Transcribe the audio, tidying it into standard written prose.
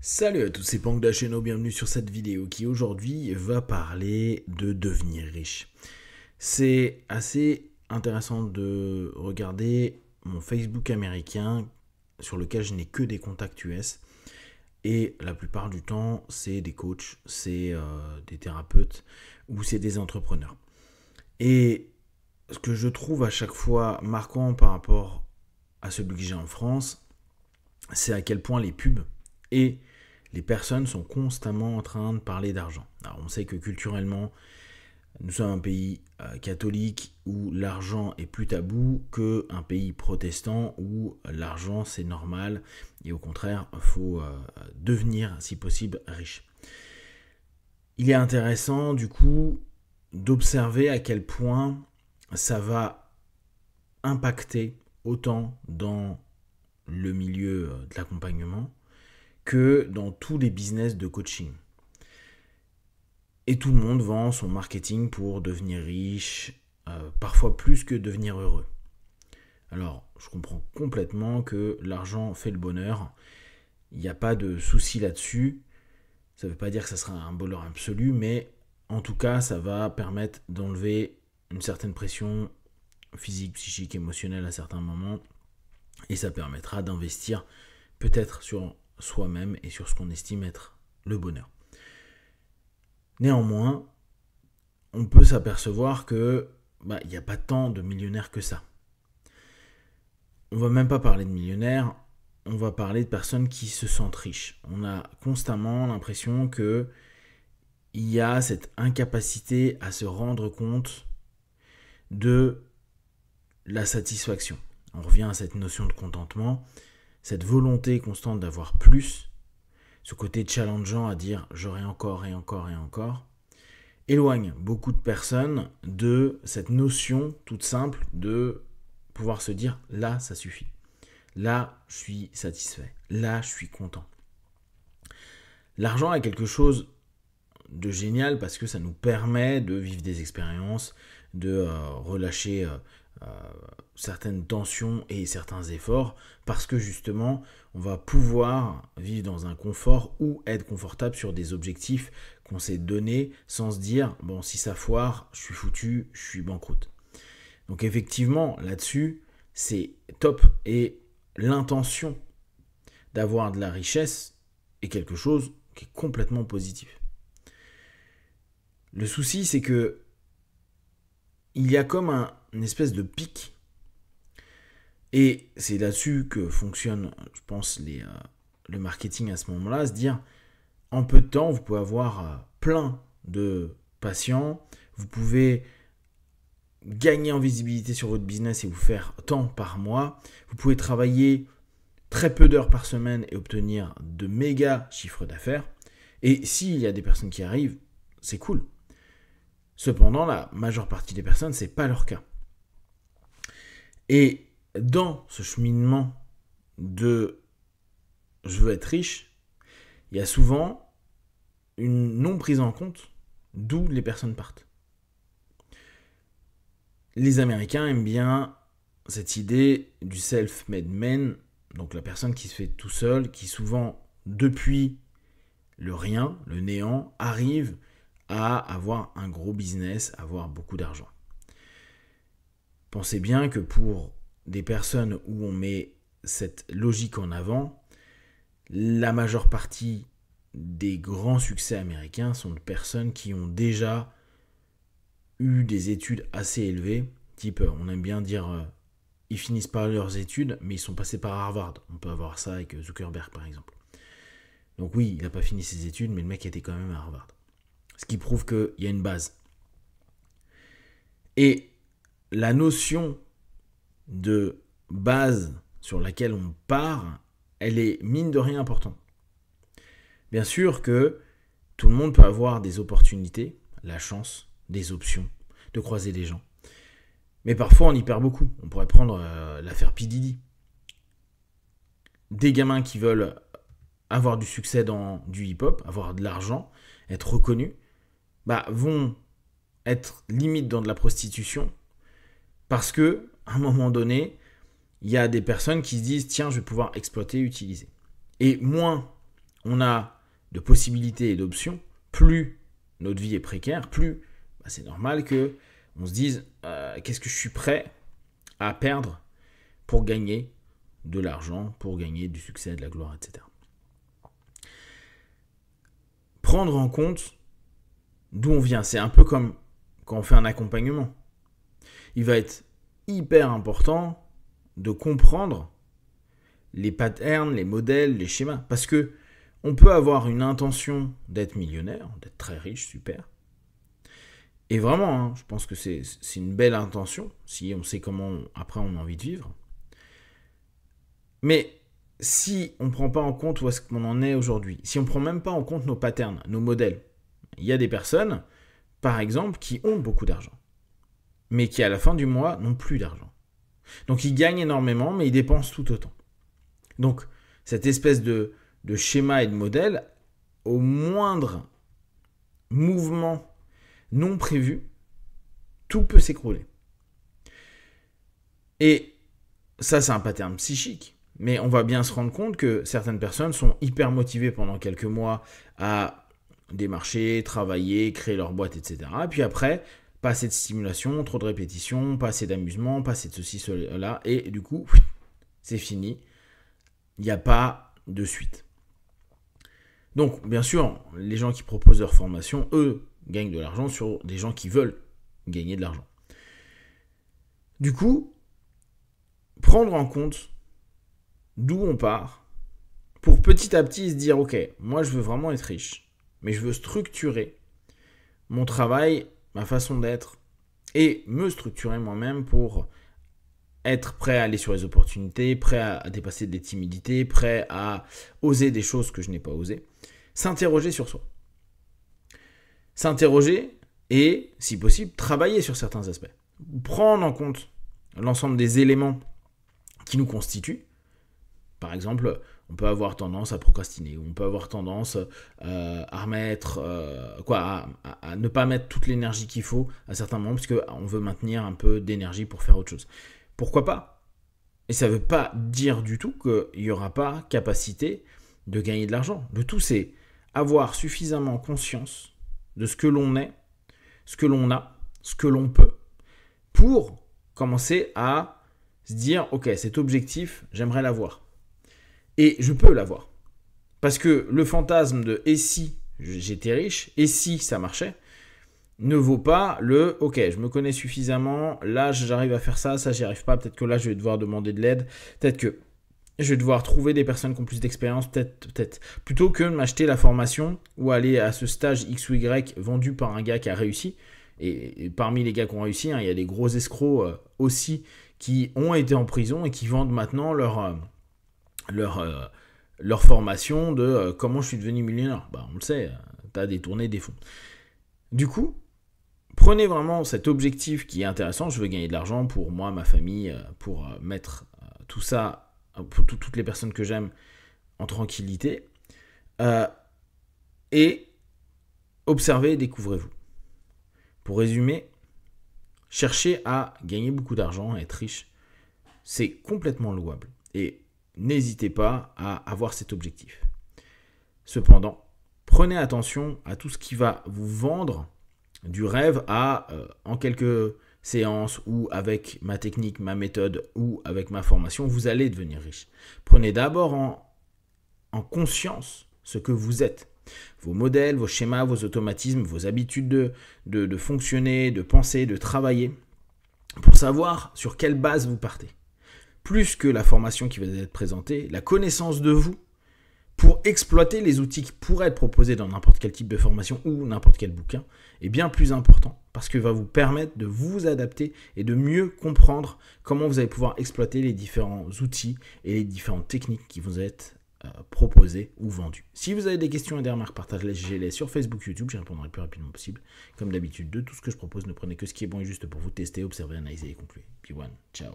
Salut à tous, c'est Pang Dacheno, bienvenue sur cette vidéo qui aujourd'hui va parler de devenir riche. C'est assez intéressant de regarder mon Facebook américain sur lequel je n'ai que des contacts US et la plupart du temps c'est des coachs, c'est des thérapeutes ou c'est des entrepreneurs. Et ce que je trouve à chaque fois marquant par rapport à celui que j'ai en France, c'est à quel point les pubs et les personnes sont constamment en train de parler d'argent. Alors on sait que culturellement, nous sommes un pays catholique où l'argent est plus tabou qu'un pays protestant où l'argent c'est normal et au contraire, il faut devenir si possible riche. Il est intéressant du coup d'observer à quel point ça va impacter autant dans le milieu de l'accompagnement que dans tous les business de coaching. Et tout le monde vend son marketing pour devenir riche, parfois plus que devenir heureux. Alors, je comprends complètement que l'argent fait le bonheur. Il n'y a pas de souci là-dessus. Ça ne veut pas dire que ça sera un bonheur absolu, mais en tout cas, ça va permettre d'enlever une certaine pression physique, psychique, émotionnelle à certains moments. Et ça permettra d'investir peut-être sur soi-même et sur ce qu'on estime être le bonheur. Néanmoins, on peut s'apercevoir que il n'y a pas tant de millionnaires que ça. On ne va même pas parler de millionnaires, on va parler de personnes qui se sentent riches. On a constamment l'impression que il y a cette incapacité à se rendre compte de la satisfaction. On revient à cette notion de contentement, cette volonté constante d'avoir plus, ce côté challengeant à dire j'aurai encore et encore et encore, éloigne beaucoup de personnes de cette notion toute simple de pouvoir se dire là ça suffit, là je suis satisfait, là je suis content. L'argent est quelque chose de génial parce que ça nous permet de vivre des expériences, de relâcher certaines tensions et certains efforts parce que justement on va pouvoir vivre dans un confort ou être confortable sur des objectifs qu'on s'est donnés sans se dire bon si ça foire je suis foutu, je suis banqueroute. Donc effectivement là-dessus c'est top et l'intention d'avoir de la richesse est quelque chose qui est complètement positif. Le souci c'est que il y a comme une espèce de pic. Et c'est là-dessus que fonctionne, je pense, le marketing à ce moment-là, se dire, en peu de temps, vous pouvez avoir plein de patients, vous pouvez gagner en visibilité sur votre business et vous faire tant par mois, vous pouvez travailler très peu d'heures par semaine et obtenir de méga chiffres d'affaires. Et s'il y a des personnes qui arrivent, c'est cool. Cependant, la majeure partie des personnes, ce n'est pas leur cas. Et dans ce cheminement de je veux être riche, il y a souvent une non prise en compte d'où les personnes partent. Les Américains aiment bien cette idée du self-made man, donc la personne qui se fait tout seul, qui souvent depuis le rien, le néant, arrive à avoir un gros business, à avoir beaucoup d'argent. Pensez bien que pour des personnes où on met cette logique en avant, la majeure partie des grands succès américains sont de personnes qui ont déjà eu des études assez élevées, type, on aime bien dire, ils finissent par leurs études, mais ils sont passés par Harvard. On peut avoir ça avec Zuckerberg, par exemple. Donc oui, il n'a pas fini ses études, mais le mec était quand même à Harvard. Ce qui prouve qu'il y a une base. Et la notion de base sur laquelle on part, elle est mine de rien importante. Bien sûr que tout le monde peut avoir des opportunités, la chance, des options, de croiser des gens. Mais parfois on y perd beaucoup. On pourrait prendre l'affaire P. Diddy. Des gamins qui veulent avoir du succès dans du hip-hop, avoir de l'argent, être reconnus, vont être limite dans de la prostitution parce que à un moment donné, il y a des personnes qui se disent tiens, je vais pouvoir exploiter, utiliser. Et moins on a de possibilités et d'options, plus notre vie est précaire, plus c'est normal qu'on se dise qu'est-ce que je suis prêt à perdre pour gagner de l'argent, pour gagner du succès, de la gloire, etc. Prendre en compte d'où on vient, c'est un peu comme quand on fait un accompagnement. Il va être hyper important de comprendre les patterns, les modèles, les schémas. Parce que on peut avoir une intention d'être millionnaire, d'être très riche, super. Et vraiment, je pense que c'est une belle intention, si on sait comment après on a envie de vivre. Mais si on ne prend pas en compte où est-ce qu'on en est aujourd'hui, si on ne prend même pas en compte nos patterns, nos modèles, il y a des personnes, par exemple, qui ont beaucoup d'argent, mais qui à la fin du mois n'ont plus d'argent. Donc ils gagnent énormément, mais ils dépensent tout autant. Donc cette espèce de schéma et de modèle, au moindre mouvement non prévu, tout peut s'écrouler. Et ça, c'est un pattern psychique. Mais on va bien se rendre compte que certaines personnes sont hyper motivées pendant quelques mois à démarcher, travailler, créer leur boîte, etc. Et puis après, pas assez de stimulation, trop de répétitions, pas assez d'amusement, pas assez de ceci, cela. Et du coup, c'est fini. Il n'y a pas de suite. Donc, bien sûr, les gens qui proposent leur formation, eux, gagnent de l'argent sur des gens qui veulent gagner de l'argent. Du coup, prendre en compte d'où on part pour petit à petit se dire, ok, moi je veux vraiment être riche, mais je veux structurer mon travail, ma façon d'être et me structurer moi-même pour être prêt à aller sur les opportunités, prêt à dépasser des timidités, prêt à oser des choses que je n'ai pas osées. S'interroger sur soi. S'interroger et, si possible, travailler sur certains aspects. Prendre en compte l'ensemble des éléments qui nous constituent. Par exemple, on peut avoir tendance à procrastiner, ou on peut avoir tendance à ne pas mettre toute l'énergie qu'il faut à certains moments, parce qu'on veut maintenir un peu d'énergie pour faire autre chose. Pourquoi pas ? Et ça ne veut pas dire du tout qu'il n'y aura pas capacité de gagner de l'argent. Le tout, c'est avoir suffisamment conscience de ce que l'on est, ce que l'on a, ce que l'on peut, pour commencer à se dire, ok, cet objectif, j'aimerais l'avoir. Et je peux l'avoir. Parce que le fantasme de « et si j'étais riche ?» et si ça marchait ne vaut pas le « ok, je me connais suffisamment, là j'arrive à faire ça, ça j'y arrive pas, peut-être que là je vais devoir demander de l'aide, peut-être que je vais devoir trouver des personnes qui ont plus d'expérience, peut-être. Plutôt que de m'acheter la formation ou aller à ce stage X ou Y vendu par un gars qui a réussi. Et parmi les gars qui ont réussi, il y a des gros escrocs aussi qui ont été en prison et qui vendent maintenant leur formation de comment je suis devenu millionnaire. On le sait, tu as détourné des fonds. Du coup, prenez vraiment cet objectif qui est intéressant. Je veux gagner de l'argent pour moi, ma famille, pour mettre tout ça, pour toutes les personnes que j'aime en tranquillité. Et observez et découvrez-vous. Pour résumer, chercher à gagner beaucoup d'argent, à être riche, c'est complètement louable. Et n'hésitez pas à avoir cet objectif. Cependant, prenez attention à tout ce qui va vous vendre du rêve à, en quelques séances ou avec ma technique, ma méthode ou avec ma formation, vous allez devenir riche. Prenez d'abord en conscience ce que vous êtes. Vos modèles, vos schémas, vos automatismes, vos habitudes de fonctionner, de penser, de travailler, pour savoir sur quelle base vous partez. Plus que la formation qui va être présentée, la connaissance de vous pour exploiter les outils qui pourraient être proposés dans n'importe quel type de formation ou n'importe quel bouquin est bien plus important parce que va vous permettre de vous adapter et de mieux comprendre comment vous allez pouvoir exploiter les différents outils et les différentes techniques qui vous être proposées ou vendues. Si vous avez des questions et des remarques, partagez-les sur Facebook, YouTube, j'y répondrai le plus rapidement possible. Comme d'habitude, de tout ce que je propose, ne prenez que ce qui est bon et juste pour vous tester, observer, analyser et conclure. Puis one, ciao.